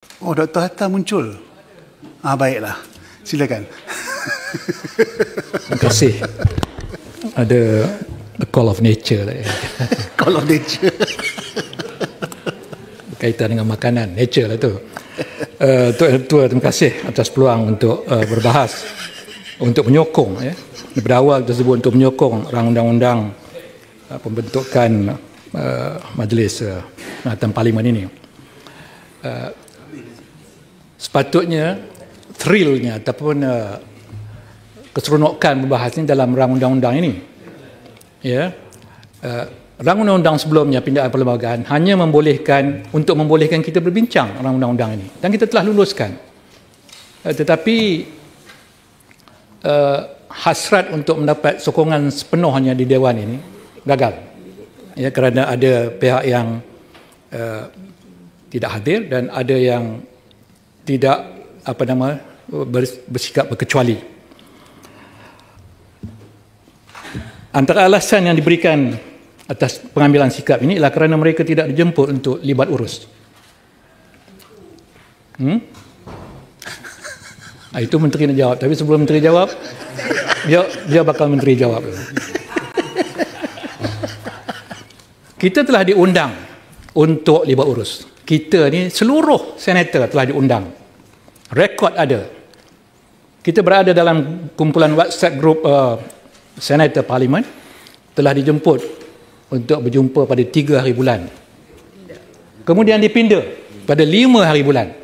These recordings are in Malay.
Oh, Dr. Hatta muncul. Baiklah. Silakan. Terima kasih. Ada a call of nature lah. Call of nature. Berkaitan dengan makanan, nature lah tu. Tuan, terima kasih atas peluang untuk berbahas, untuk menyokong ya. Daripada awal tersebut untuk menyokong rang undang-undang pembentukan majlis perkhidmatan parlimen ini. Sepatutnya thrillnya ataupun keseronokan berbahas ini dalam rang undang-undang ini. Ya. Rang undang-undang sebelumnya pindaan perlembagaan hanya membolehkan kita berbincang rang undang-undang ini dan kita telah luluskan. Tetapi hasrat untuk mendapat sokongan sepenuhnya di Dewan ini gagal. Ya, kerana ada pihak yang tidak hadir dan ada yang tidak bersikap berkecuali. Antara alasan yang diberikan atas pengambilan sikap ini ialah kerana mereka tidak dijemput untuk libat urus. Itu menteri nak jawab. Tapi sebelum menteri jawab, dia bakal menteri jawab. Kita telah diundang untuk libat urus. Kita ni seluruh senator telah diundang. Rekod ada. Kita berada dalam kumpulan WhatsApp group senator parlimen, telah dijemput untuk berjumpa pada 3 hari bulan. Kemudian dipindah pada 5 hari bulan.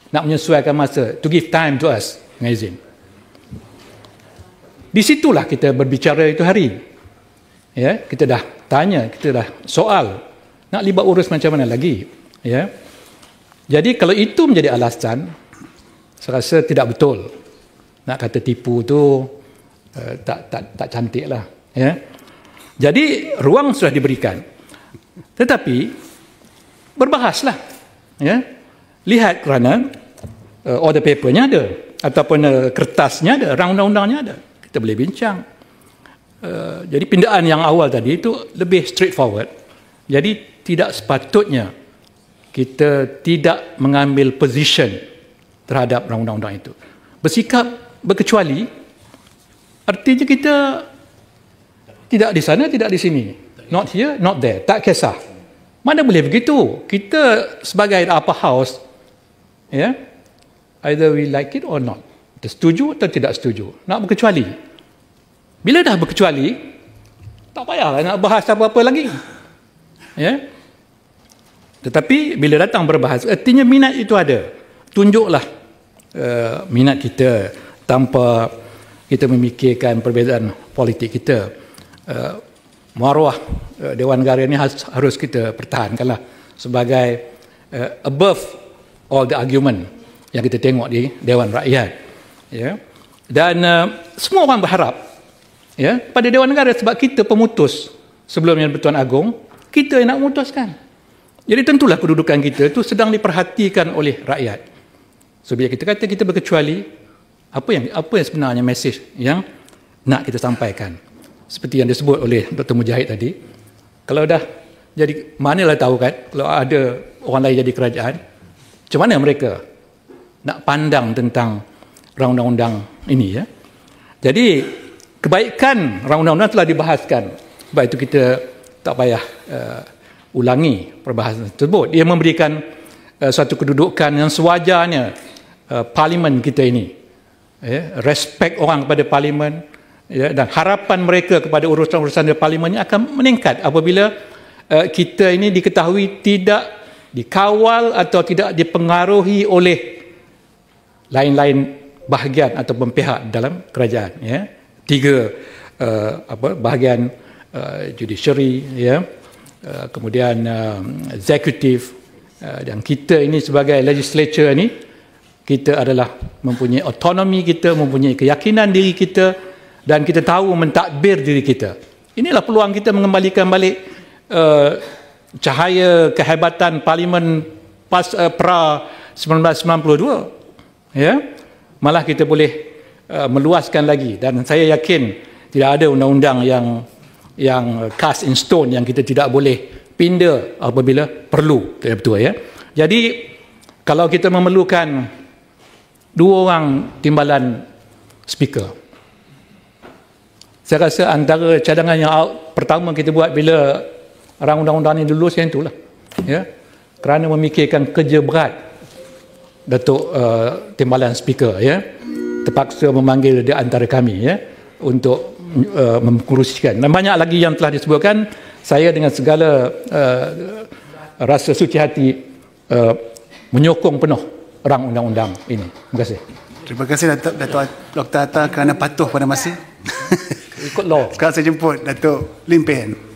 Nak menyesuaikan masa, to give time to us, dengan izin. Di situlah kita berbicara itu hari. Ya, kita dah tanya, kita dah soal, nak libat urus macam mana lagi? Ya. Jadi kalau itu menjadi alasan, saya rasa tidak betul. Nak kata tipu tu tak cantik lah. Ya. Jadi ruang sudah diberikan. Tetapi berbahaslah. Ya. Lihat kerana order papernya ada ataupun kertasnya ada, rang undang-undangnya ada. Kita boleh bincang. Jadi pindaan yang awal tadi itu lebih straightforward. Jadi tidak sepatutnya kita tidak mengambil position terhadap rang undang-undang itu. Bersikap berkecuali artinya kita tidak di sana, tidak di sini. Not here, not there. Tak kisah. Mana boleh begitu? Kita sebagai upper house, ya, either we like it or not. Kita setuju atau tidak setuju. Nak berkecuali. Bila dah berkecuali, tak payahlah nak bahas apa-apa lagi. Ya. Tetapi bila datang berbahas, artinya minat itu ada. Tunjuklah minat kita tanpa kita memikirkan perbezaan politik kita. Maruah Dewan Negara ini harus kita pertahankanlah sebagai above all the argument yang kita tengok di Dewan Rakyat. Ya. Dan semua orang berharap ya, pada Dewan Negara sebab kita pemutus sebelumnya Pertuan Agong, kita yang nak memutuskan. Jadi tentulah kedudukan kita itu sedang diperhatikan oleh rakyat. So bila kita kata kita berkecuali, apa yang sebenarnya mesej yang nak kita sampaikan? Seperti yang disebut oleh Dr. Mujahid tadi, kalau dah jadi, manalah tahu kan, kalau ada orang lain jadi kerajaan, macam mana mereka nak pandang tentang rang undang-undang ini ya? Jadi kebaikan rang undang-undang telah dibahaskan. Sebab itu kita tak payah ulangi perbahasan tersebut. Dia memberikan suatu kedudukan yang sewajarnya parlimen kita ini. Ya, respect orang kepada parlimen ya, dan harapan mereka kepada urusan-urusan di parlimen ini akan meningkat apabila kita ini diketahui tidak dikawal atau tidak dipengaruhi oleh lain-lain bahagian atau pihak dalam kerajaan. Ya. 3 bahagian judiciary, ya, kemudian eksekutif, dan kita ini sebagai legislature ini, kita adalah mempunyai autonomi kita, mempunyai keyakinan diri kita dan kita tahu mentadbir diri kita. Inilah peluang kita mengembalikan balik cahaya kehebatan parlimen pra 1992. Ya. Malah kita boleh meluaskan lagi dan saya yakin tidak ada undang-undang yang cast in stone yang kita tidak boleh pindah apabila perlu. Betul ya. Jadi kalau kita memerlukan 2 orang timbalan speaker, saya rasa antara cadangan yang pertama kita buat bila rang undang-undang ni lulus yang itulah, ya, kerana memikirkan kerja berat Datuk timbalan speaker, ya, terpaksa memanggil di antara kami, ya, untuk mengurusikan, dan banyak lagi yang telah disebutkan. Saya dengan segala rasa suci hati menyokong penuh rang undang-undang ini. Terima kasih. Terima kasih Datuk Dr. Atta kerana patuh pada masa. Ikut law. Sekarang saya jemput Datuk Lim Peh Hen.